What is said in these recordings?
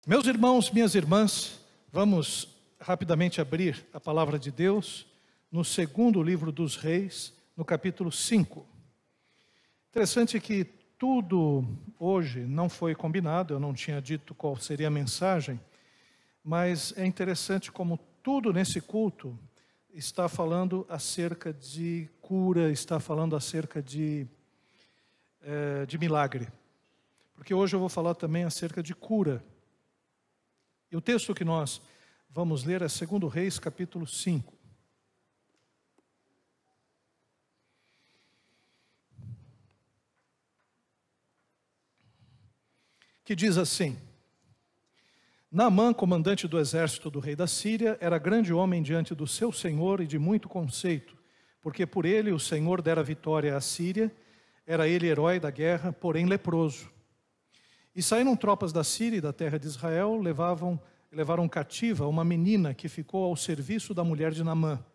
Meus irmãos, minhas irmãs, vamos rapidamente abrir a palavra de Deus no segundo livro dos Reis, no capítulo 5. Interessante que tudo hoje não foi combinado, eu não tinha dito qual seria a mensagem, mas é interessante como tudo nesse culto está falando acerca de cura, está falando acerca de milagre. Porque hoje eu vou falar também acerca de cura. E o texto que nós vamos ler é 2 Reis, capítulo 5. Que diz assim: Naamã, comandante do exército do rei da Síria, era grande homem diante do seu senhor e de muito conceito, porque por ele o Senhor dera vitória à Síria, era ele herói da guerra, porém leproso. E saíram tropas da Síria e da terra de Israel, levaram cativa uma menina que ficou ao serviço da mulher de Naamã.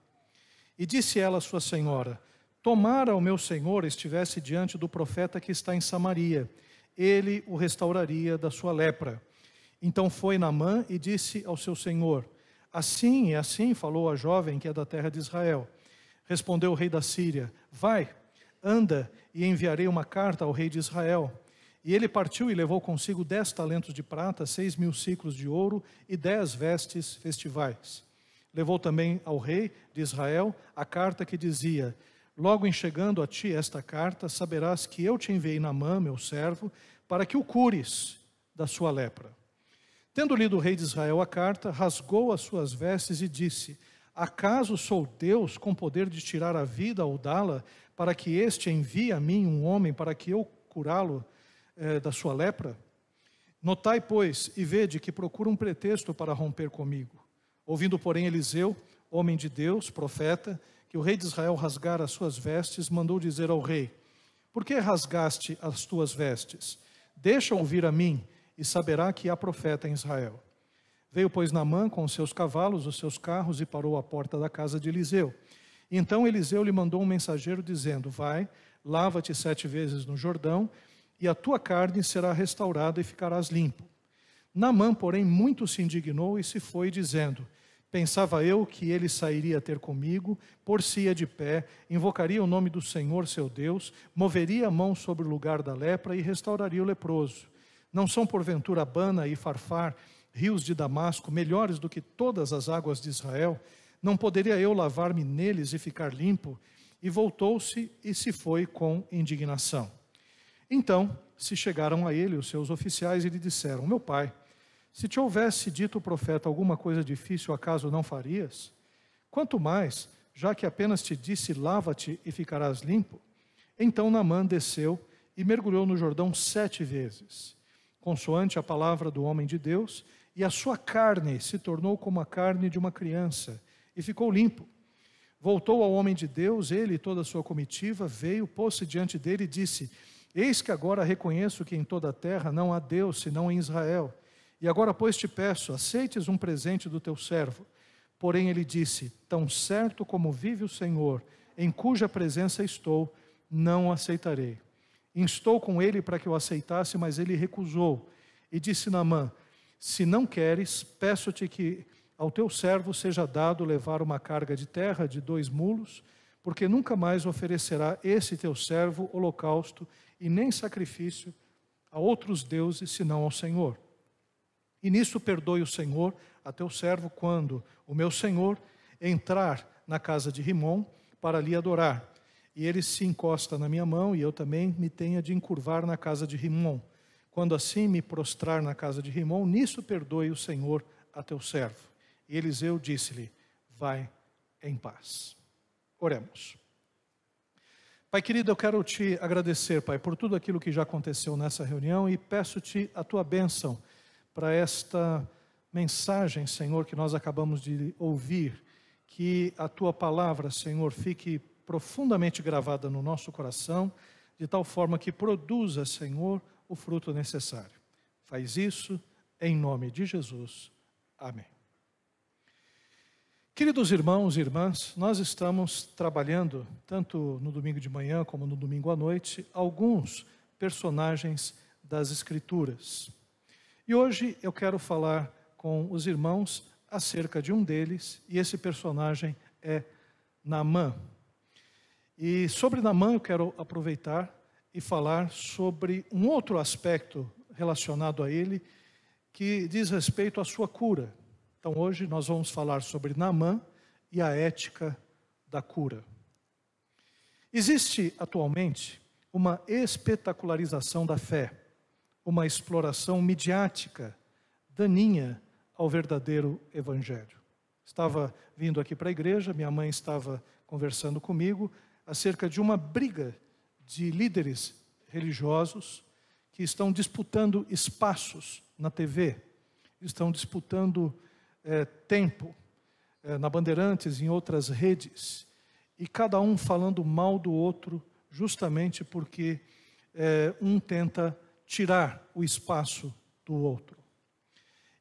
E disse ela à sua senhora: Tomara o meu senhor estivesse diante do profeta que está em Samaria, ele o restauraria da sua lepra. Então foi Naamã e disse ao seu senhor: Assim e assim falou a jovem que é da terra de Israel. Respondeu o rei da Síria: Vai, anda, e enviarei uma carta ao rei de Israel. E ele partiu e levou consigo 10 talentos de prata, 6.000 siclos de ouro e 10 vestes festivais. Levou também ao rei de Israel a carta que dizia: Logo em chegando a ti esta carta, saberás que eu te enviei Naamã, meu servo, para que o cures da sua lepra. Tendo lido o rei de Israel a carta, rasgou as suas vestes e disse: Acaso sou Deus com poder de tirar a vida ou dá-la, para que este envie a mim um homem para que eu curá-lo da sua lepra? Notai, pois, e vede que procura um pretexto para romper comigo. Ouvindo, porém, Eliseu, homem de Deus, profeta, que o rei de Israel rasgara as suas vestes, mandou dizer ao rei: Por que rasgaste as tuas vestes? Deixa ouvir a mim, e saberá que há profeta em Israel. Veio, pois, Naamã com os seus cavalos, os seus carros, e parou à porta da casa de Eliseu. Então Eliseu lhe mandou um mensageiro, dizendo: Vai, lava-te 7 vezes no Jordão, e a tua carne será restaurada e ficarás limpo. Naamã, porém, muito se indignou e se foi, dizendo: Pensava eu que ele sairia ter comigo, por-se-ia de pé, invocaria o nome do Senhor seu Deus, moveria a mão sobre o lugar da lepra e restauraria o leproso. Não são porventura Abana e Farfar, rios de Damasco, melhores do que todas as águas de Israel? Não poderia eu lavar-me neles e ficar limpo? E voltou-se e se foi com indignação. Então se chegaram a ele os seus oficiais e lhe disseram: Meu pai, se te houvesse dito o profeta alguma coisa difícil, acaso não farias? Quanto mais, já que apenas te disse: Lava-te e ficarás limpo? Então Naamã desceu e mergulhou no Jordão 7 vezes, consoante a palavra do homem de Deus, e a sua carne se tornou como a carne de uma criança, e ficou limpo. Voltou ao homem de Deus, ele e toda a sua comitiva, veio, pôs-se diante dele e disse: Eis que agora reconheço que em toda a terra não há Deus, senão em Israel. E agora, pois, te peço, aceites um presente do teu servo. Porém ele disse: Tão certo como vive o Senhor, em cuja presença estou, não aceitarei. Instou com ele para que o aceitasse, mas ele recusou. E disse Naamã: Se não queres, peço-te que ao teu servo seja dado levar uma carga de terra de 2 mulos, porque nunca mais oferecerá esse teu servo holocausto e nem sacrifício a outros deuses, senão ao Senhor. E nisso perdoe o Senhor a teu servo, quando o meu senhor entrar na casa de Rimom para lhe adorar. E ele se encosta na minha mão, e eu também me tenha de encurvar na casa de Rimom. Quando assim me prostrar na casa de Rimom, nisso perdoe o Senhor a teu servo. E Eliseu disse-lhe: Vai em paz. Oremos. Pai querido, eu quero te agradecer, Pai, por tudo aquilo que já aconteceu nessa reunião, e peço-te a tua bênção para esta mensagem, Senhor, que nós acabamos de ouvir. Que a tua palavra, Senhor, fique profundamente gravada no nosso coração, de tal forma que produza, Senhor, o fruto necessário. Faz isso em nome de Jesus. Amém. Queridos irmãos e irmãs, nós estamos trabalhando, tanto no domingo de manhã como no domingo à noite, alguns personagens das Escrituras. E E hoje eu quero falar com os irmãos acerca de um deles, e esse personagem é Naamã. E sobre Naamã eu quero aproveitar e falar sobre um outro aspecto relacionado a ele, que diz respeito à sua cura. Então hoje nós vamos falar sobre Naamã e a ética da cura. Existe atualmente uma espetacularização da fé, uma exploração midiática daninha ao verdadeiro evangelho. Estava vindo aqui para a igreja, minha mãe estava conversando comigo acerca de uma briga de líderes religiosos que estão disputando espaços na TV, estão disputando tempo na Bandeirantes e em outras redes, e cada um falando mal do outro, justamente porque um tenta tirar o espaço do outro.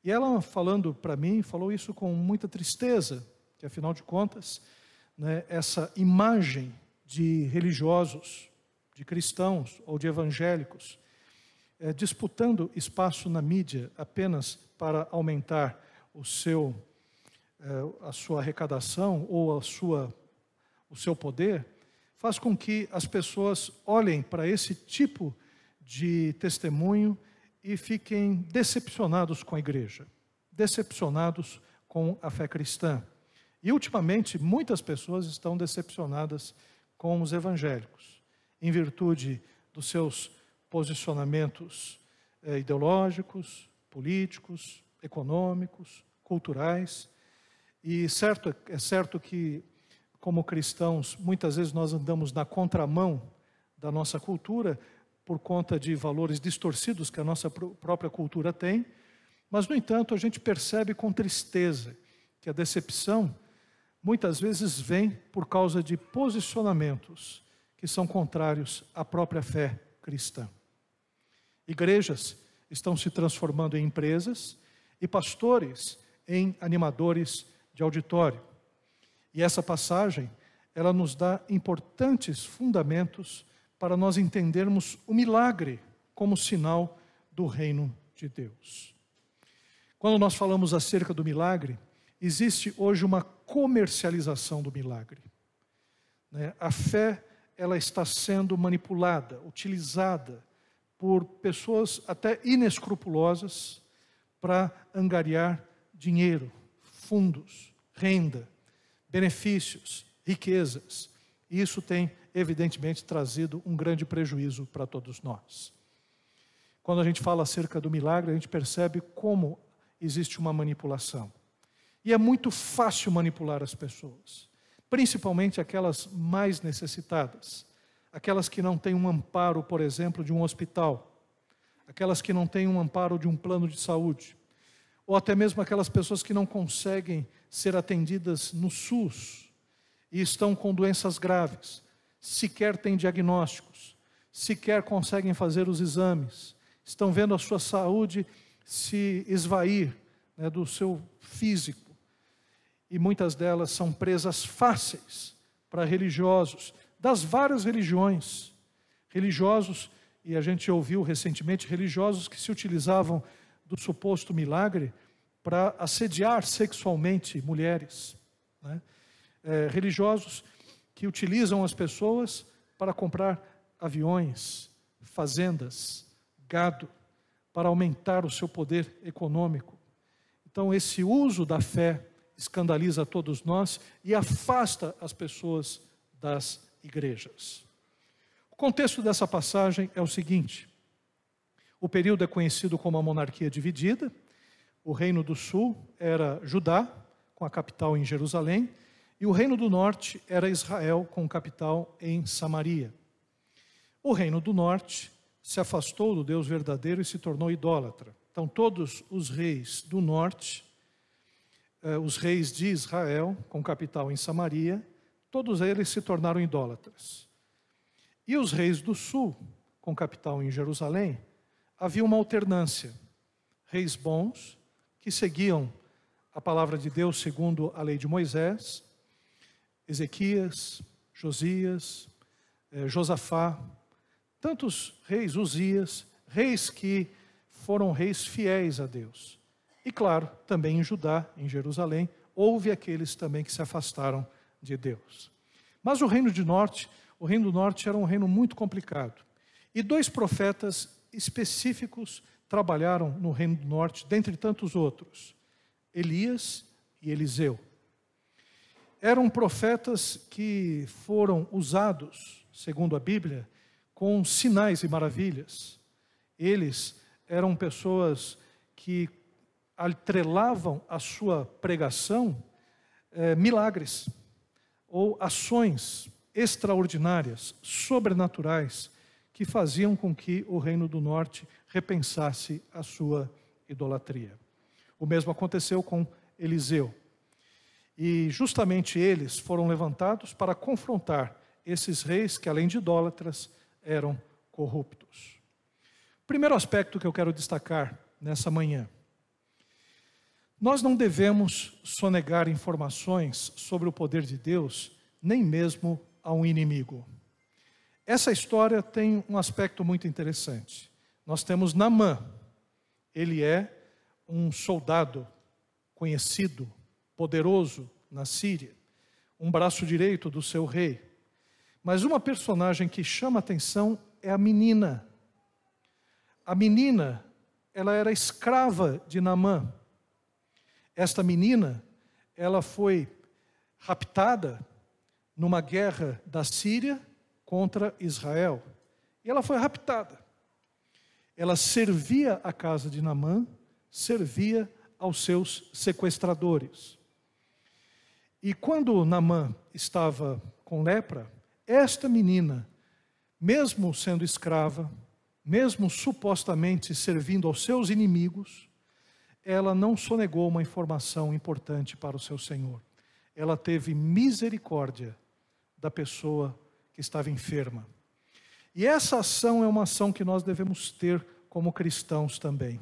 E ela falando para mim, falou isso com muita tristeza, que afinal de contas, né, essa imagem de religiosos, de cristãos ou de evangélicos, disputando espaço na mídia apenas para aumentar a sua arrecadação ou o seu poder, faz com que as pessoas olhem para esse tipo de testemunho e fiquem decepcionados com a igreja, decepcionados com a fé cristã. E ultimamente muitas pessoas estão decepcionadas com os evangélicos, em virtude dos seus posicionamentos ideológicos, políticos, econômicos, culturais. E é certo que, como cristãos, muitas vezes nós andamos na contramão da nossa cultura, por conta de valores distorcidos que a nossa própria cultura tem, mas, no entanto, a gente percebe com tristeza que a decepção muitas vezes vem por causa de posicionamentos que são contrários à própria fé cristã. Igrejas estão se transformando em empresas e pastores em animadores de auditório. E essa passagem, ela nos dá importantes fundamentos para nós entendermos o milagre como sinal do reino de Deus. Quando nós falamos acerca do milagre, existe hoje uma comercialização do milagre. A fé, ela está sendo manipulada, utilizada por pessoas até inescrupulosas para angariar dinheiro, fundos, renda, benefícios, riquezas. E isso tem, evidentemente, trazido um grande prejuízo para todos nós. Quando a gente fala acerca do milagre, a gente percebe como existe uma manipulação. E é muito fácil manipular as pessoas, principalmente aquelas mais necessitadas, aquelas que não têm um amparo, por exemplo, de um hospital, aquelas que não têm um amparo de um plano de saúde, ou até mesmo aquelas pessoas que não conseguem ser atendidas no SUS e estão com doenças graves, sequer têm diagnósticos, sequer conseguem fazer os exames, estão vendo a sua saúde se esvair, do seu físico. E muitas delas são presas fáceis para religiosos, das várias religiões. Religiosos, e a gente ouviu recentemente, religiosos que se utilizavam do suposto milagre para assediar sexualmente mulheres. Religiosos que utilizam as pessoas para comprar aviões, fazendas, gado, para aumentar o seu poder econômico. Então, esse uso da fé escandaliza todos nós e afasta as pessoas das igrejas. O contexto dessa passagem é o seguinte: o período é conhecido como a monarquia dividida. O reino do sul era Judá, com a capital em Jerusalém, e o reino do norte era Israel, com capital em Samaria. O reino do norte se afastou do Deus verdadeiro e se tornou idólatra. Então, todos os reis do norte, os reis de Israel, com capital em Samaria, todos eles se tornaram idólatras. E os reis do sul, com capital em Jerusalém, havia uma alternância. Reis bons, que seguiam a palavra de Deus segundo a lei de Moisés, Ezequias, Josias, Josafá, tantos reis, Uzias, reis que foram reis fiéis a Deus. E claro, também em Judá, em Jerusalém, houve aqueles também que se afastaram de Deus. Mas o reino do norte era um reino muito complicado. E 2 profetas específicos trabalharam no reino do norte, dentre tantos outros, Elias e Eliseu. Eram profetas que foram usados, segundo a Bíblia, com sinais e maravilhas. Eles eram pessoas que atrelavam a sua pregação milagres ou ações extraordinárias, sobrenaturais, que faziam com que o reino do norte repensasse a sua idolatria. O mesmo aconteceu com Eliseu. E justamente eles foram levantados para confrontar esses reis que, além de idólatras, eram corruptos. O primeiro aspecto que eu quero destacar nessa manhã: nós não devemos sonegar informações sobre o poder de Deus, nem mesmo a um inimigo. Essa história tem um aspecto muito interessante. Nós temos Naamã. Ele é um soldado conhecido, poderoso na Síria, um braço direito do seu rei. Mas uma personagem que chama a atenção é a menina. A menina, ela era escrava de Naamã. Esta menina, ela foi raptada numa guerra da Síria contra Israel. E ela foi raptada. Ela servia a casa de Naamã, servia aos seus sequestradores. E quando Naamã estava com lepra, esta menina, mesmo sendo escrava, mesmo supostamente servindo aos seus inimigos, ela não sonegou uma informação importante para o seu senhor. Ela teve misericórdia da pessoa que estava enferma. E essa ação é uma ação que nós devemos ter como cristãos também.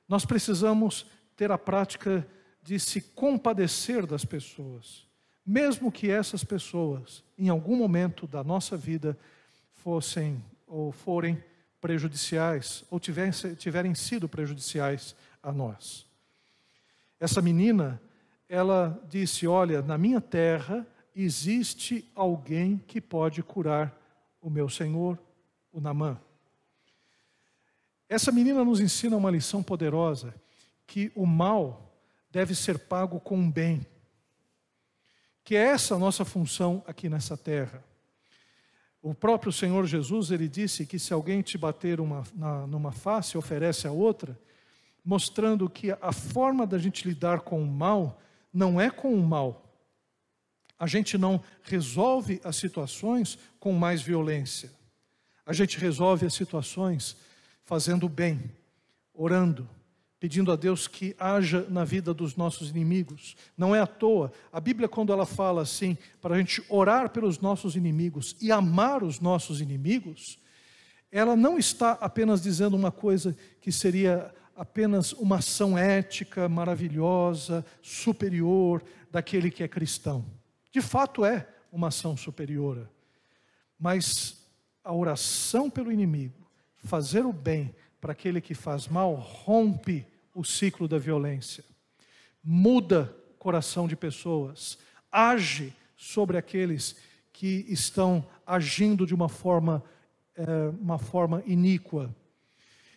Nós precisamos ter a prática de se compadecer das pessoas, mesmo que essas pessoas, em algum momento da nossa vida, fossem ou forem prejudiciais, ou tiverem sido prejudiciais a nós. Essa menina, ela disse: olha, na minha terra existe alguém que pode curar o meu senhor, o Naamã. Essa menina nos ensina uma lição poderosa, que o mal deve ser pago com um bem. Que é essa a nossa função aqui nessa terra. O próprio Senhor Jesus, ele disse que se alguém te bater numa face, oferece a outra, mostrando que a forma da gente lidar com o mal não é com o mal. A gente não resolve as situações com mais violência. A gente resolve as situações fazendo o bem, orando, pedindo a Deus que haja na vida dos nossos inimigos. Não é à toa. A Bíblia, quando ela fala assim, para a gente orar pelos nossos inimigos e amar os nossos inimigos, ela não está apenas dizendo uma coisa que seria apenas uma ação ética, maravilhosa, superior daquele que é cristão. De fato é uma ação superior. Mas a oração pelo inimigo, fazer o bem para aquele que faz mal, rompe o ciclo da violência, muda o coração de pessoas, age sobre aqueles que estão agindo de uma forma iníqua.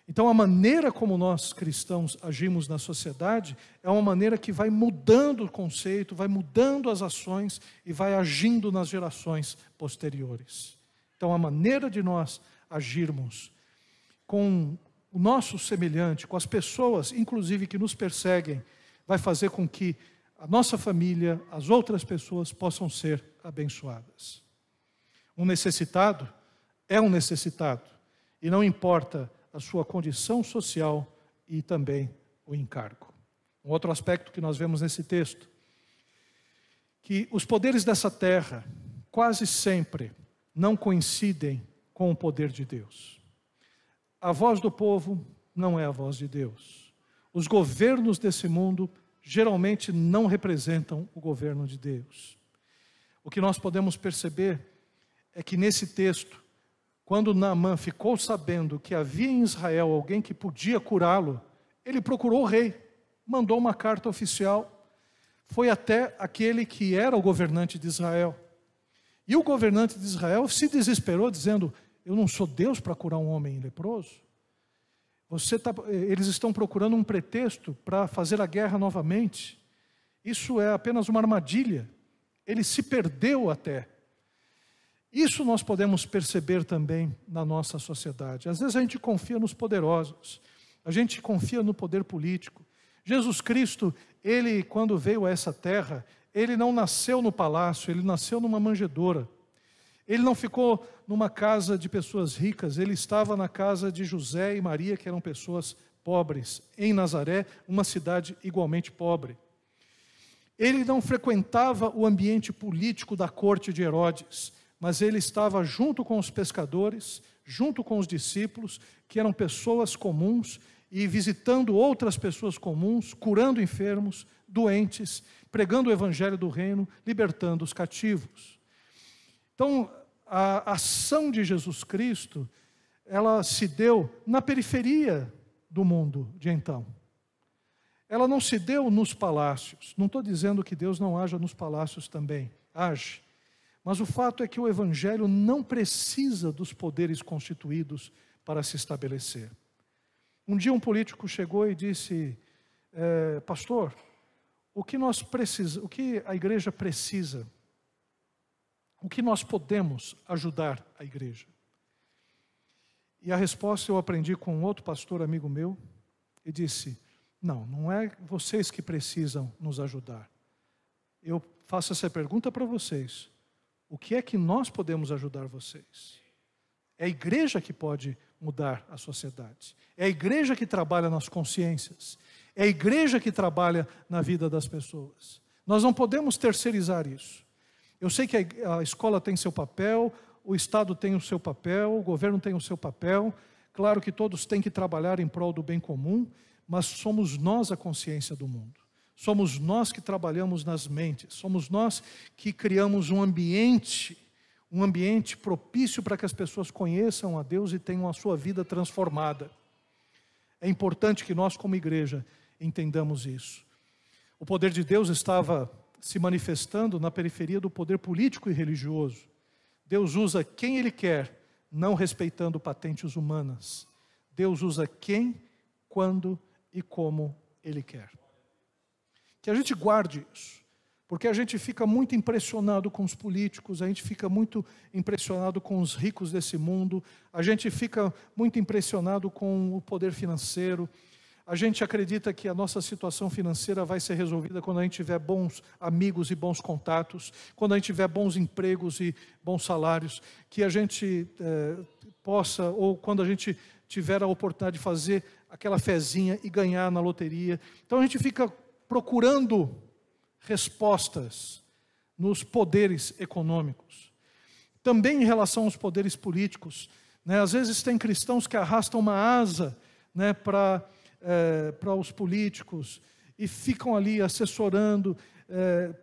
Então a maneira como nós cristãos agimos na sociedade é uma maneira que vai mudando o conceito, vai mudando as ações e vai agindo nas gerações posteriores. Então a maneira de nós agirmos com o nosso semelhante, com as pessoas, inclusive que nos perseguem, vai fazer com que a nossa família, as outras pessoas possam ser abençoadas. Um necessitado é um necessitado, e não importa a sua condição social e também o encargo. Um outro aspecto que nós vemos nesse texto, que os poderes dessa terra quase sempre não coincidem com o poder de Deus. A voz do povo não é a voz de Deus. Os governos desse mundo geralmente não representam o governo de Deus. O que nós podemos perceber é que nesse texto, Quando Naamã ficou sabendo que havia em Israel alguém que podia curá-lo, ele procurou o rei, mandou uma carta oficial, foi até aquele que era o governante de Israel. E o governante de Israel se desesperou, dizendo: eu não sou Deus para curar um homem leproso. Eles estão procurando um pretexto para fazer a guerra novamente. Isso é apenas uma armadilha. Ele se perdeu até. Isso nós podemos perceber também na nossa sociedade. Às vezes a gente confia nos poderosos, a gente confia no poder político. Jesus Cristo, ele quando veio a essa terra, ele não nasceu no palácio, ele nasceu numa manjedoura. Ele não ficou numa casa de pessoas ricas, ele estava na casa de José e Maria, que eram pessoas pobres, em Nazaré, uma cidade igualmente pobre. Ele não frequentava o ambiente político da corte de Herodes, mas ele estava junto com os pescadores, junto com os discípulos, que eram pessoas comuns, e visitando outras pessoas comuns, curando enfermos, doentes, pregando o evangelho do reino, libertando os cativos. Então, a ação de Jesus Cristo, ela se deu na periferia do mundo de então. Ela não se deu nos palácios. Não estou dizendo que Deus não haja nos palácios também, age. Mas o fato é que o evangelho não precisa dos poderes constituídos para se estabelecer. Um dia um político chegou e disse: pastor, o que a igreja precisa? O que nós podemos ajudar a igreja? E a resposta eu aprendi com um outro pastor amigo meu, e disse: não é vocês que precisam nos ajudar. Eu faço essa pergunta para vocês: o que é que nós podemos ajudar vocês? É a igreja que pode mudar a sociedade. É a igreja que trabalha nas consciências. É a igreja que trabalha na vida das pessoas. Nós não podemos terceirizar isso. Eu sei que a escola tem seu papel, o Estado tem o seu papel, o governo tem o seu papel. Claro que todos têm que trabalhar em prol do bem comum, mas somos nós a consciência do mundo. Somos nós que trabalhamos nas mentes. Somos nós que criamos um ambiente propício para que as pessoas conheçam a Deus e tenham a sua vida transformada. É importante que nós, como igreja, entendamos isso. O poder de Deus estava se manifestando na periferia do poder político e religioso. Deus usa quem Ele quer, não respeitando patentes humanas. Deus usa quem, quando e como Ele quer. Que a gente guarde isso, porque a gente fica muito impressionado com os políticos, a gente fica muito impressionado com os ricos desse mundo, a gente fica muito impressionado com o poder financeiro. A gente acredita que a nossa situação financeira vai ser resolvida quando a gente tiver bons amigos e bons contatos, quando a gente tiver bons empregos e bons salários, que a gente possa, ou quando a gente tiver a oportunidade de fazer aquela fezinha e ganhar na loteria. Então a gente fica procurando respostas nos poderes econômicos. Também em relação aos poderes políticos, né? Às vezes tem cristãos que arrastam uma asa, né, para os políticos e ficam ali assessorando,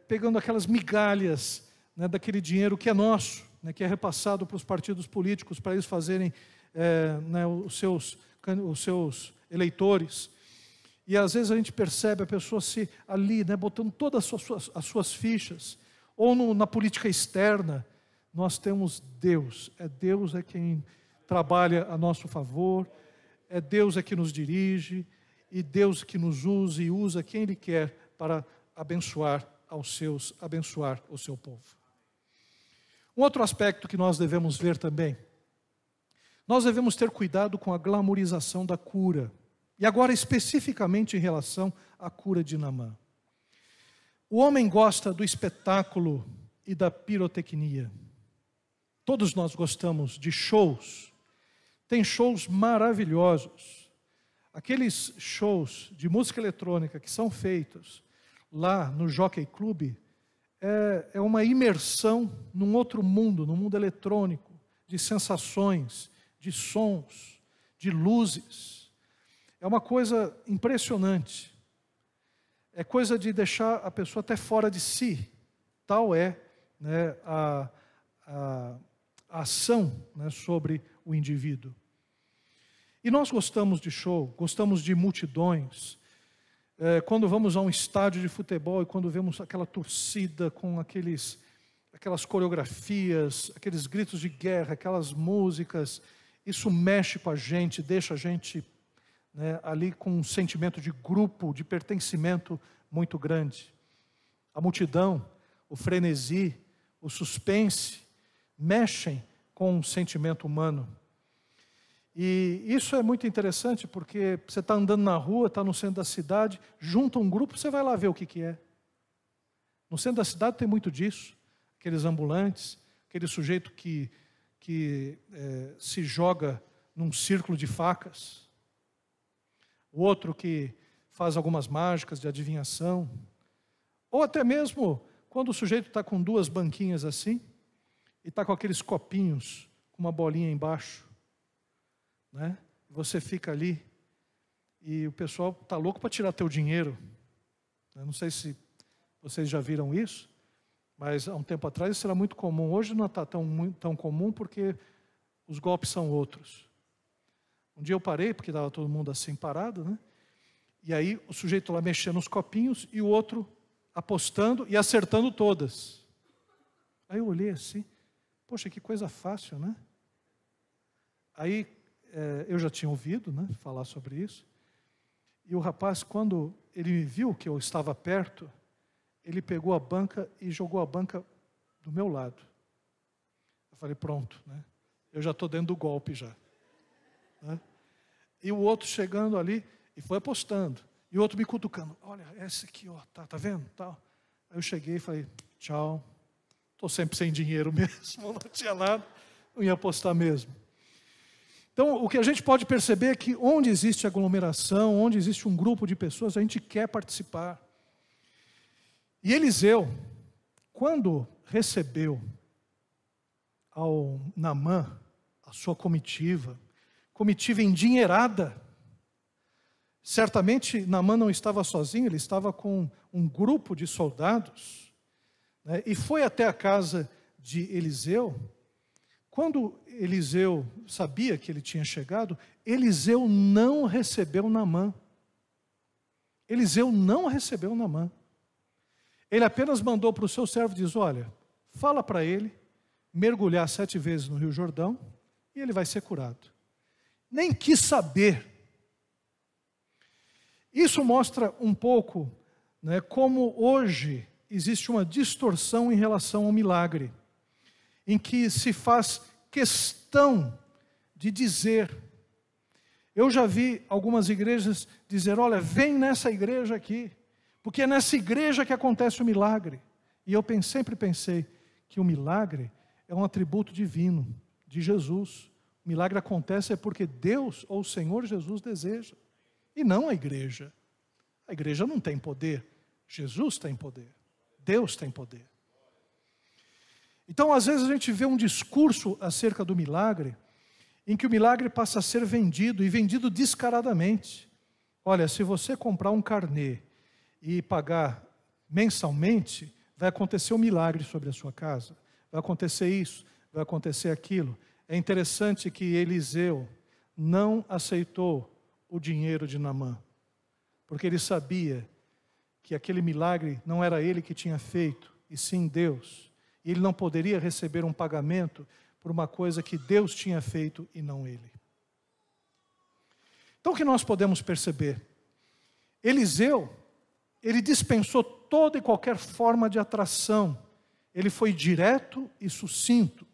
pegando aquelas migalhas, né, daquele dinheiro que é nosso, né, que é repassado para os partidos políticos para eles fazerem né, os seus eleitores. E às vezes a gente percebe a pessoa ali, né, botando todas as suas fichas, ou na política externa. Nós temos Deus, Deus é quem trabalha a nosso favor, Deus é que nos dirige, e Deus que nos usa e usa quem Ele quer para abençoar o seu povo. Um outro aspecto que nós devemos ver também, nós devemos ter cuidado com a glamorização da cura, e agora especificamente em relação à cura de Naamã. O homem gosta do espetáculo e da pirotecnia. Todos nós gostamos de shows. Tem shows maravilhosos. Aqueles shows de música eletrônica que são feitos lá no Jockey Club é uma imersão num outro mundo, num mundo eletrônico, de sensações, de sons, de luzes. É uma coisa impressionante. É coisa de deixar a pessoa até fora de si. Tal é, né, a ação, né, sobre o indivíduo. E nós gostamos de show, gostamos de multidões. Quando vamos a um estádio de futebol e quando vemos aquela torcida com aquelas coreografias, aqueles gritos de guerra, aquelas músicas, isso mexe com a gente, deixa a gente, né, ali com um sentimento de grupo, de pertencimento muito grande. A multidão, o frenesi, o suspense, mexem com o sentimento humano. E isso é muito interessante porque você está andando na rua, está no centro da cidade, junta um grupo, você vai lá ver o que é. No centro da cidade tem muito disso, aqueles ambulantes, aquele sujeito que se joga num círculo de facas, o outro que faz algumas mágicas de adivinhação, ou até mesmo quando o sujeito está com duas banquinhas assim, e está com aqueles copinhos, com uma bolinha embaixo, né? Você fica ali, e o pessoal está louco para tirar teu dinheiro. Eu não sei se vocês já viram isso, mas há um tempo atrás isso era muito comum. Hoje não está tão comum porque os golpes são outros. Um dia eu parei, porque estava todo mundo assim parado, né? E aí o sujeito lá mexendo nos copinhos e o outro apostando e acertando todas. Aí eu olhei assim, poxa, que coisa fácil, né? Aí eu já tinha ouvido, né, falar sobre isso. E o rapaz, quando ele me viu que eu estava perto, ele pegou a banca e jogou a banca do meu lado. Eu falei, pronto, né? Eu já estou dentro do golpe já. Né? E o outro chegando ali e foi apostando. E o outro me cutucando. Olha, esse aqui, ó, tá vendo? Tal. Aí eu cheguei e falei, tchau. Estou sempre sem dinheiro mesmo, não tinha nada, não ia apostar mesmo. Então, o que a gente pode perceber é que onde existe aglomeração, onde existe um grupo de pessoas, a gente quer participar. E Eliseu, quando recebeu ao Naamã, a sua comitiva endinheirada, certamente Naamã não estava sozinho, ele estava com um grupo de soldados, né, e foi até a casa de Eliseu. Quando Eliseu sabia que ele tinha chegado, Eliseu não recebeu Naamã. Eliseu não recebeu Naamã. Ele apenas mandou para o seu servo e diz, olha, fala para ele mergulhar 7 vezes no Rio Jordão e ele vai ser curado. Nem quis saber. Isso mostra um pouco, né, como hoje existe uma distorção em relação ao milagre, em que se faz questão de dizer. Eu já vi algumas igrejas dizer, olha, vem nessa igreja aqui, porque é nessa igreja que acontece o milagre. E eu sempre pensei que o milagre é um atributo divino, de Jesus. O milagre acontece é porque Deus ou o Senhor Jesus deseja, e não a igreja. A igreja não tem poder, Jesus tem poder, Deus tem poder. Então, às vezes a gente vê um discurso acerca do milagre, em que o milagre passa a ser vendido, e vendido descaradamente. Olha, se você comprar um carnê e pagar mensalmente, vai acontecer um milagre sobre a sua casa. Vai acontecer isso, vai acontecer aquilo. É interessante que Eliseu não aceitou o dinheiro de Naamã, porque ele sabia que aquele milagre não era ele que tinha feito, e sim Deus. E ele não poderia receber um pagamento por uma coisa que Deus tinha feito e não ele. Então o que nós podemos perceber? Eliseu, ele dispensou toda e qualquer forma de atração. Ele foi direto e sucinto.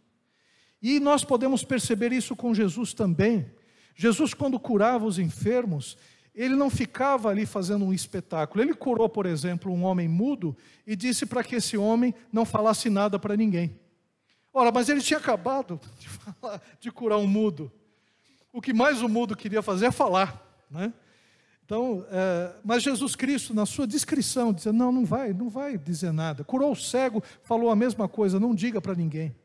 E nós podemos perceber isso com Jesus também. Jesus, quando curava os enfermos, ele não ficava ali fazendo um espetáculo. Ele curou, por exemplo, um homem mudo e disse para que esse homem não falasse nada para ninguém. Ora, mas ele tinha acabado de curar um mudo. O que mais o mudo queria fazer é falar, né? Então, mas Jesus Cristo, na sua discrição, dizia, não vai dizer nada. Curou o cego, falou a mesma coisa, não diga para ninguém.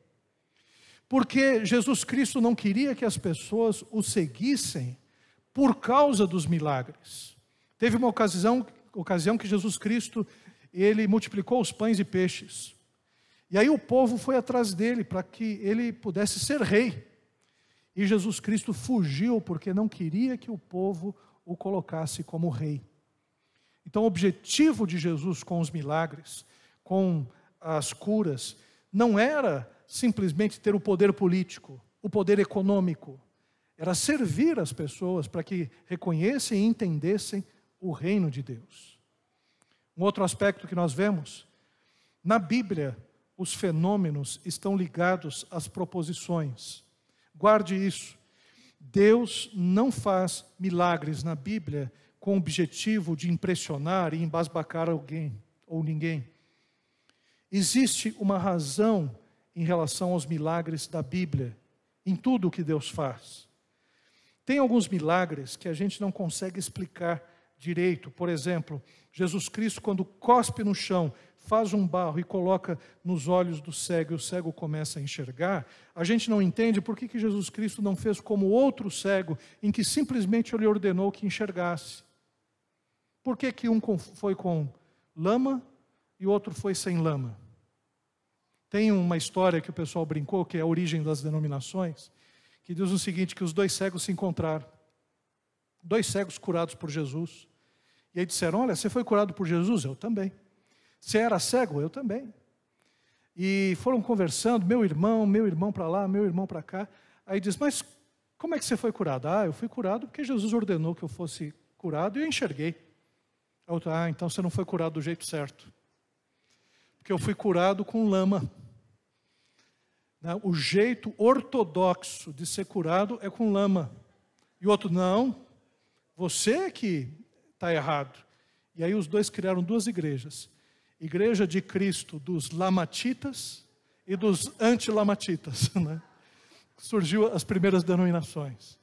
Porque Jesus Cristo não queria que as pessoas o seguissem por causa dos milagres. Teve uma ocasião que Jesus Cristo, ele multiplicou os pães e peixes. E aí o povo foi atrás dele para que ele pudesse ser rei. E Jesus Cristo fugiu porque não queria que o povo o colocasse como rei. Então o objetivo de Jesus com os milagres, com as curas, não era simplesmente ter o poder político, o poder econômico. Era servir as pessoas para que reconhecessem e entendessem o reino de Deus. Um outro aspecto que nós vemos, na Bíblia, os fenômenos estão ligados às proposições. Guarde isso. Deus não faz milagres na Bíblia com o objetivo de impressionar e embasbacar alguém ou ninguém. Existe uma razão em relação aos milagres da Bíblia, em tudo o que Deus faz. Tem alguns milagres que a gente não consegue explicar direito. Por exemplo, Jesus Cristo, quando cospe no chão, faz um barro e coloca nos olhos do cego, e o cego começa a enxergar, a gente não entende por que Jesus Cristo não fez como outro cego, em que simplesmente ele ordenou que enxergasse. Por que um foi com lama e o outro foi sem lama? Tem uma história que o pessoal brincou, que é a origem das denominações, que diz o seguinte, que os dois cegos se encontraram. Dois cegos curados por Jesus. E aí disseram, olha, você foi curado por Jesus? Eu também. Você era cego? Eu também. E foram conversando, meu irmão para lá, meu irmão para cá. Aí diz, mas como é que você foi curado? Ah, eu fui curado porque Jesus ordenou que eu fosse curado e eu enxerguei. Outro, então você não foi curado do jeito certo. Porque eu fui curado com lama. O jeito ortodoxo de ser curado é com lama. E o outro, não, você que está errado. E aí os dois criaram duas igrejas. Igreja de Cristo dos lamatitas e dos antilamatitas. Né? Surgiu as primeiras denominações.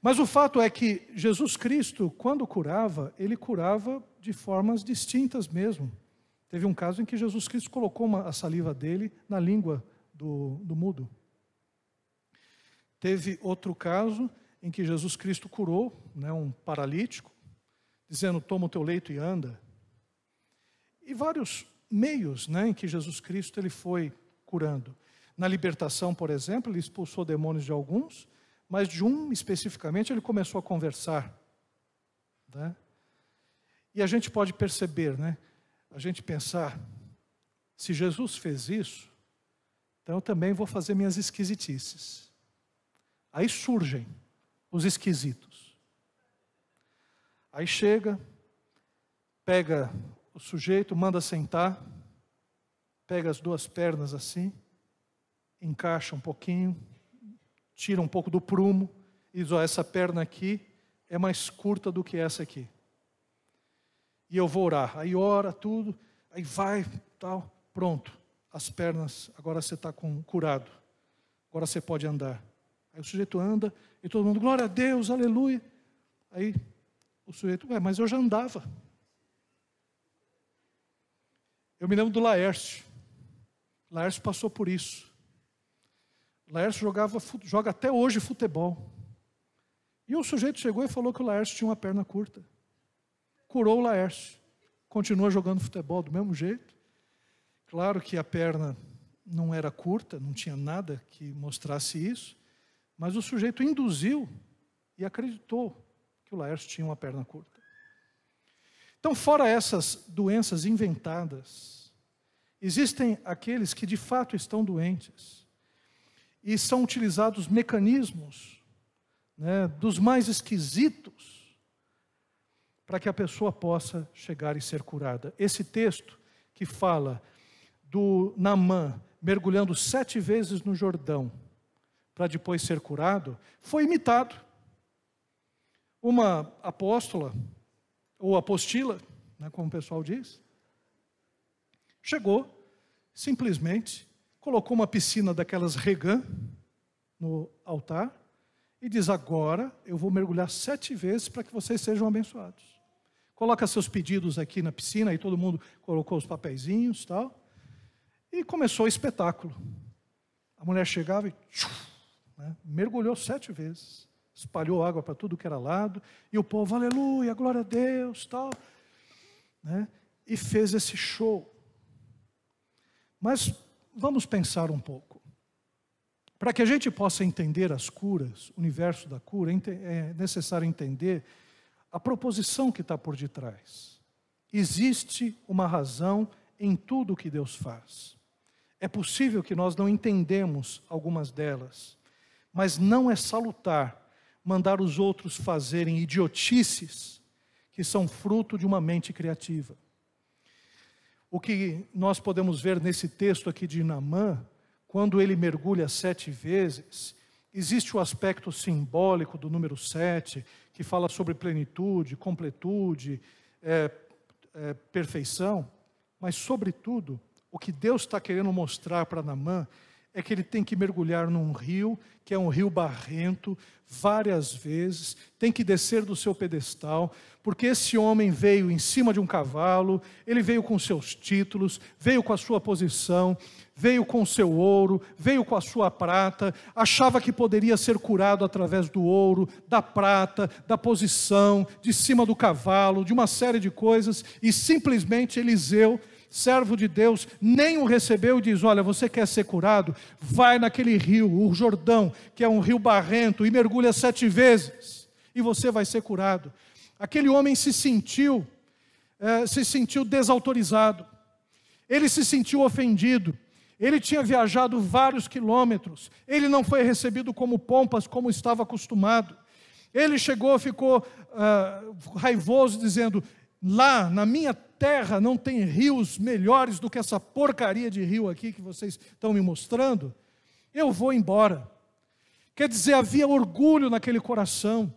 Mas o fato é que Jesus Cristo, quando curava, ele curava de formas distintas mesmo. Teve um caso em que Jesus Cristo colocou a saliva dele na língua do mudo. Teve outro caso em que Jesus Cristo curou, né, um paralítico, dizendo, toma o teu leito e anda. E vários meios, né, em que Jesus Cristo ele foi curando. Na libertação, por exemplo, ele expulsou demônios de alguns, mas de um especificamente ele começou a conversar. Né? E a gente pode perceber, né, a gente pensar, se Jesus fez isso, então eu também vou fazer minhas esquisitices. Aí surgem os esquisitos. Aí chega, pega o sujeito, manda sentar, pega as duas pernas assim, encaixa um pouquinho, tira um pouco do prumo, e diz, essa perna aqui é mais curta do que essa aqui. E eu vou orar. Aí ora tudo, aí vai, tal, pronto. As pernas, agora você está curado. Agora você pode andar. Aí o sujeito anda, e todo mundo, glória a Deus, aleluia. Aí o sujeito, mas eu já andava. Eu me lembro do Laércio. Laércio passou por isso. Laércio joga até hoje futebol. E o sujeito chegou e falou que o Laércio tinha uma perna curta. Curou o Laércio. Continua jogando futebol do mesmo jeito. Claro que a perna não era curta, não tinha nada que mostrasse isso, mas o sujeito induziu e acreditou que o Laércio tinha uma perna curta. Então, fora essas doenças inventadas, existem aqueles que de fato estão doentes e são utilizados mecanismos, né, dos mais esquisitos para que a pessoa possa chegar e ser curada. Esse texto que fala do Naamã mergulhando 7 vezes no Jordão para depois ser curado, foi imitado. Uma apóstola, ou apostila, né, como o pessoal diz, chegou, simplesmente, colocou uma piscina daquelas Regan no altar e diz, agora eu vou mergulhar 7 vezes para que vocês sejam abençoados. Coloca seus pedidos aqui na piscina, aí todo mundo colocou os papeizinhos e tal. E começou o espetáculo. A mulher chegava e né, mergulhou 7 vezes. Espalhou água para tudo que era lado. E o povo, aleluia, glória a Deus, tal. Né, e fez esse show. Mas vamos pensar um pouco. Para que a gente possa entender as curas, o universo da cura, é necessário entender a proposição que está por detrás. Existe uma razão em tudo o que Deus faz. É possível que nós não entendemos algumas delas, mas não é salutar mandar os outros fazerem idiotices que são fruto de uma mente criativa. O que nós podemos ver nesse texto aqui de Naamã, quando ele mergulha 7 vezes, existe o aspecto simbólico do número 7, que fala sobre plenitude, completude, perfeição, mas sobretudo, o que Deus está querendo mostrar para Naamã é que ele tem que mergulhar num rio, que é um rio barrento, várias vezes, tem que descer do seu pedestal, porque esse homem veio em cima de um cavalo, ele veio com seus títulos, veio com a sua posição, veio com o seu ouro, veio com a sua prata, achava que poderia ser curado através do ouro, da prata, da posição, de cima do cavalo, de uma série de coisas, e simplesmente Eliseu, servo de Deus, nem o recebeu e diz: olha, você quer ser curado? Vai naquele rio, o Jordão, que é um rio barrento, e mergulha 7 vezes, e você vai ser curado. Aquele homem se sentiu desautorizado, ele se sentiu ofendido, ele tinha viajado vários quilômetros, ele não foi recebido como pompas, como estava acostumado. Ele chegou, ficou raivoso, dizendo: lá na minha terra não tem rios melhores do que essa porcaria de rio aqui que vocês estão me mostrando, eu vou embora. Quer dizer, havia orgulho naquele coração,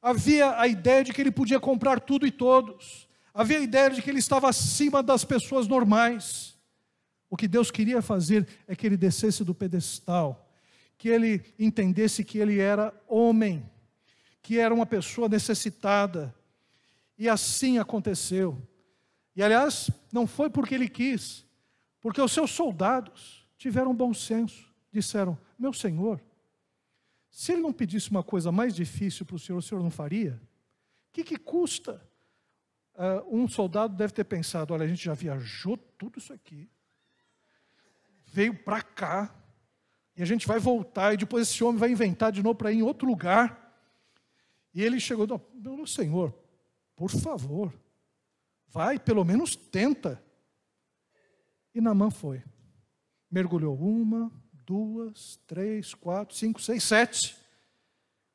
havia a ideia de que ele podia comprar tudo e todos, havia a ideia de que ele estava acima das pessoas normais. O que Deus queria fazer é que ele descesse do pedestal, que ele entendesse que ele era homem, que era uma pessoa necessitada. E assim aconteceu. E aliás, não foi porque ele quis, porque os seus soldados tiveram bom senso. Disseram: meu senhor, se ele não pedisse uma coisa mais difícil para o senhor não faria? O que custa? Um soldado deve ter pensado: olha, a gente já viajou tudo isso aqui, veio para cá, e a gente vai voltar, e depois esse homem vai inventar de novo para ir em outro lugar. E ele chegou: meu senhor, por favor, vai, pelo menos tenta. E Naamã foi. Mergulhou 1, 2, 3, 4, 5, 6, 7.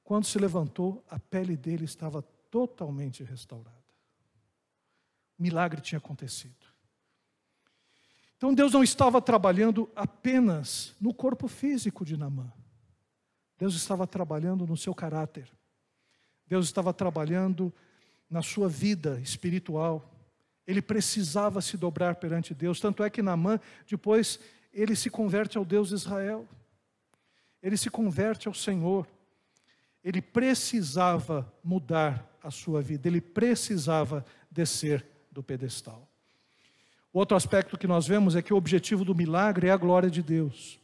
Quando se levantou, a pele dele estava totalmente restaurada. O milagre tinha acontecido. Então Deus não estava trabalhando apenas no corpo físico de Naamã. Deus estava trabalhando no seu caráter. Deus estava trabalhando na sua vida espiritual. Ele precisava se dobrar perante Deus. Tanto é que Naamã, depois, ele se converte ao Deus de Israel. Ele se converte ao Senhor. Ele precisava mudar a sua vida. Ele precisava descer do pedestal. O outro aspecto que nós vemos é que o objetivo do milagre é a glória de Deus.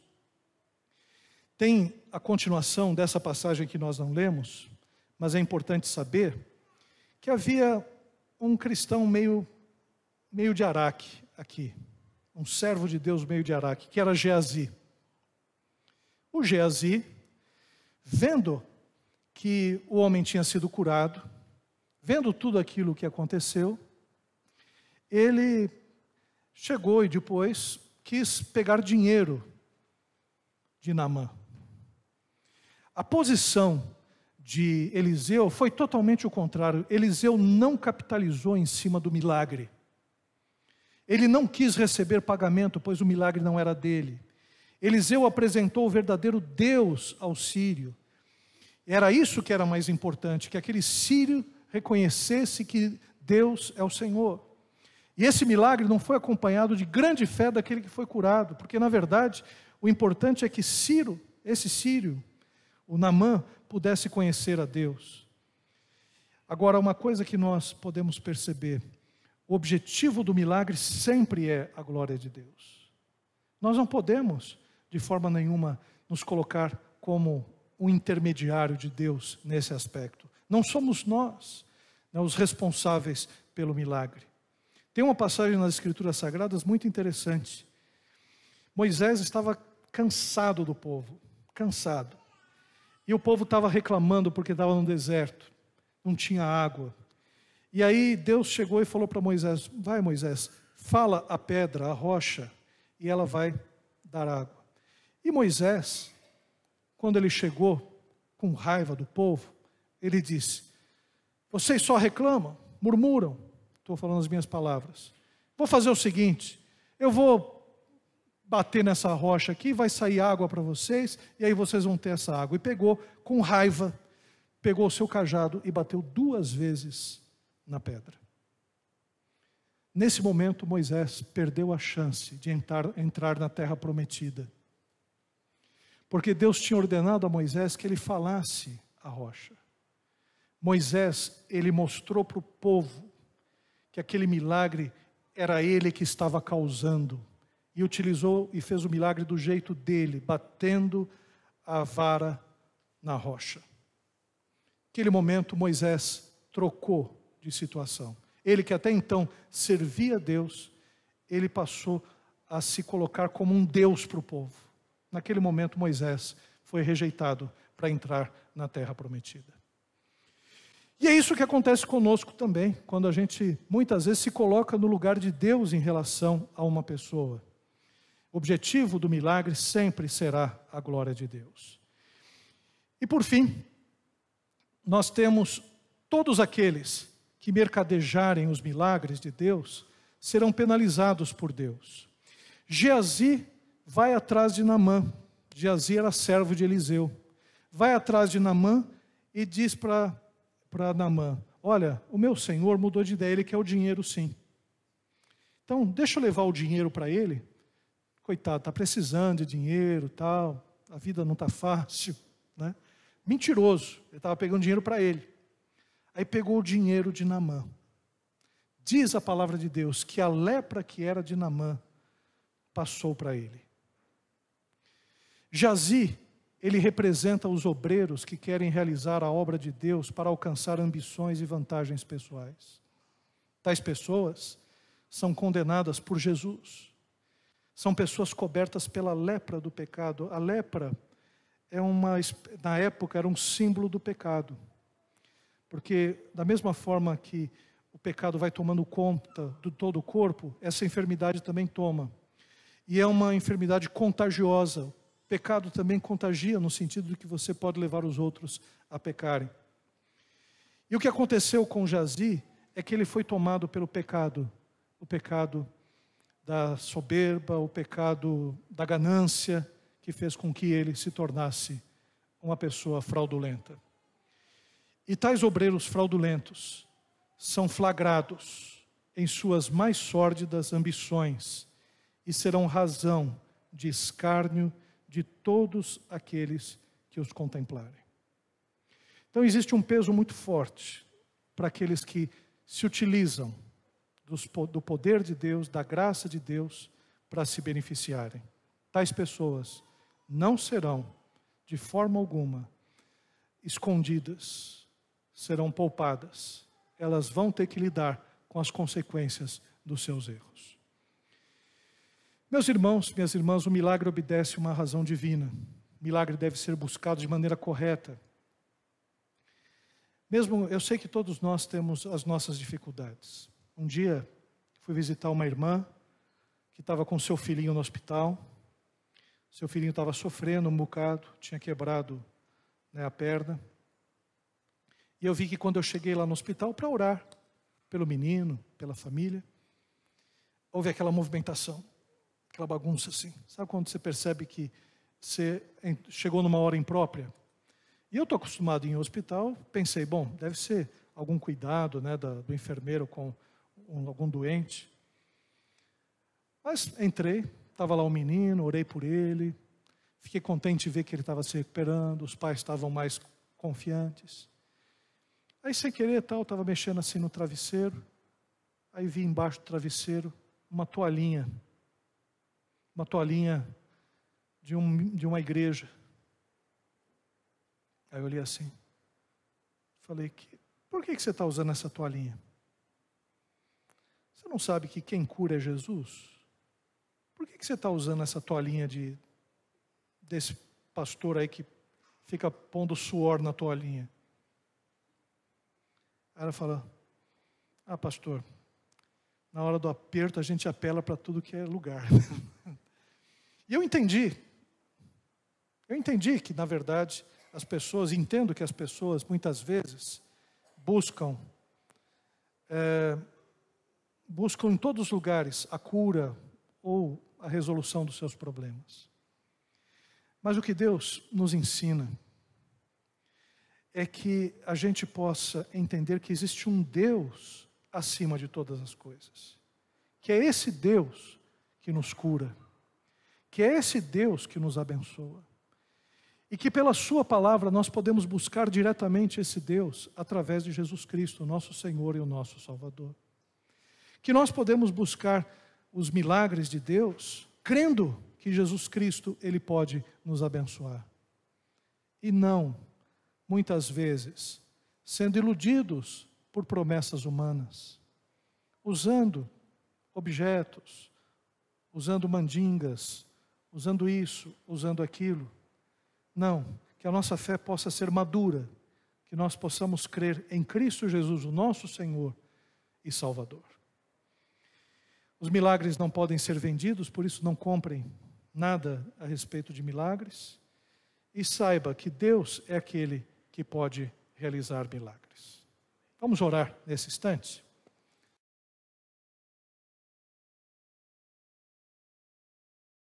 Tem a continuação dessa passagem que nós não lemos, mas é importante saber que havia um cristão meio de Araque aqui, um servo de Deus meio de Araque, que era Geazi. O Geazi, vendo que o homem tinha sido curado, vendo tudo aquilo que aconteceu, ele chegou e depois quis pegar dinheiro de Naamã. A posição de Eliseu foi totalmente o contrário. Eliseu não capitalizou em cima do milagre. Ele não quis receber pagamento, pois o milagre não era dele. Eliseu apresentou o verdadeiro Deus ao sírio. Era isso que era mais importante, que aquele sírio reconhecesse que Deus é o Senhor. E esse milagre não foi acompanhado de grande fé daquele que foi curado, porque na verdade o importante é que esse sírio, o Naamã, pudesse conhecer a Deus. Agora, uma coisa que nós podemos perceber: o objetivo do milagre sempre é a glória de Deus. Nós não podemos, de forma nenhuma, nos colocar como um intermediário de Deus nesse aspecto. Não somos nós, os responsáveis pelo milagre. Tem uma passagem nas Escrituras Sagradas muito interessante. Moisés estava cansado do povo, cansado. E o povo estava reclamando porque estava no deserto, não tinha água. E aí Deus chegou e falou para Moisés: vai, Moisés, fala a pedra, a rocha, e ela vai dar água. E Moisés, quando ele chegou com raiva do povo, ele disse: vocês só reclamam, murmuram. Estou falando as minhas palavras. Vou fazer o seguinte, eu vou bater nessa rocha aqui, vai sair água para vocês, e aí vocês vão ter essa água. E pegou, com raiva, pegou o seu cajado e bateu 2 vezes na pedra. Nesse momento, Moisés perdeu a chance de entrar na terra prometida. Porque Deus tinha ordenado a Moisés que ele falasse a rocha. Moisés, ele mostrou para o povo que aquele milagre era ele que estava causando. E utilizou e fez o milagre do jeito dele, batendo a vara na rocha. Naquele momento, Moisés trocou de situação. Ele que até então servia a Deus, ele passou a se colocar como um Deus para o povo. Naquele momento, Moisés foi rejeitado para entrar na terra prometida. E é isso que acontece conosco também, quando a gente muitas vezes se coloca no lugar de Deus em relação a uma pessoa. O objetivo do milagre sempre será a glória de Deus. E por fim, nós temos todos aqueles que mercadejarem os milagres de Deus serão penalizados por Deus. Geazi vai atrás de Naamã. Geazi era servo de Eliseu. Vai atrás de Naamã e diz para Naamã: olha, o meu senhor mudou de ideia, ele quer o dinheiro sim. Então, deixa eu levar o dinheiro para ele. Coitado, está precisando de dinheiro, tal, a vida não está fácil, né? Mentiroso, ele estava pegando dinheiro para ele. Aí pegou o dinheiro de Naamã. Diz a palavra de Deus que a lepra que era de Naamã passou para ele. Geazi, ele representa os obreiros que querem realizar a obra de Deus para alcançar ambições e vantagens pessoais. Tais pessoas são condenadas por Jesus. São pessoas cobertas pela lepra do pecado. A lepra na época era um símbolo do pecado. Porque da mesma forma que o pecado vai tomando conta de todo o corpo, essa enfermidade também toma. E é uma enfermidade contagiosa. O pecado também contagia no sentido de que você pode levar os outros a pecarem. E o que aconteceu com Geazi é que ele foi tomado pelo pecado. O pecado da soberba, o pecado da ganância, que fez com que ele se tornasse uma pessoa fraudulenta. E tais obreiros fraudulentos são flagrados em suas mais sórdidas ambições e serão razão de escárnio de todos aqueles que os contemplarem. Então existe um peso muito forte para aqueles que se utilizam do poder de Deus, da graça de Deus, para se beneficiarem. Tais pessoas não serão, de forma alguma, escondidas, serão poupadas. Elas vão ter que lidar com as consequências dos seus erros. Meus irmãos, minhas irmãs, o milagre obedece uma razão divina. O milagre deve ser buscado de maneira correta. Mesmo, eu sei que todos nós temos as nossas dificuldades. Um dia, fui visitar uma irmã que estava com seu filhinho no hospital. Seu filhinho estava sofrendo um bocado, tinha quebrado, a perna. E eu vi que quando eu cheguei lá no hospital para orar pelo menino, pela família, houve aquela movimentação, aquela bagunça assim. Sabe quando você percebe que você chegou numa hora imprópria? E eu estou acostumado em hospital, pensei, bom, deve ser algum cuidado, do enfermeiro com algum doente. Mas entrei, estava lá o menino, orei por ele, fiquei contente de ver que ele estava se recuperando, os pais estavam mais confiantes. Aí sem querer estava mexendo assim no travesseiro, aí vi embaixo do travesseiro uma toalhinha de uma igreja. Aí eu olhei assim, falei, por que você está usando essa toalhinha? Você não sabe que quem cura é Jesus? Por que você está usando essa toalhinha desse pastor aí que fica pondo suor na toalhinha. Aí ela fala, pastor, na hora do aperto a gente apela para tudo que é lugar. E eu entendi que, na verdade, entendo que as pessoas, muitas vezes, buscam em todos os lugares a cura ou a resolução dos seus problemas. Mas o que Deus nos ensina é que a gente possa entender que existe um Deus acima de todas as coisas. Que é esse Deus que nos cura. Que é esse Deus que nos abençoa. E que pela sua palavra nós podemos buscar diretamente esse Deus através de Jesus Cristo, o nosso Senhor e o nosso Salvador. Que nós podemos buscar os milagres de Deus crendo que Jesus Cristo, Ele pode nos abençoar. E não, muitas vezes, sendo iludidos por promessas humanas, usando objetos, usando mandingas, usando isso, usando aquilo. Não, que a nossa fé possa ser madura, que nós possamos crer em Cristo Jesus, o nosso Senhor e Salvador. Os milagres não podem ser vendidos, por isso não comprem nada a respeito de milagres. E saiba que Deus é aquele que pode realizar milagres. Vamos orar nesse instante?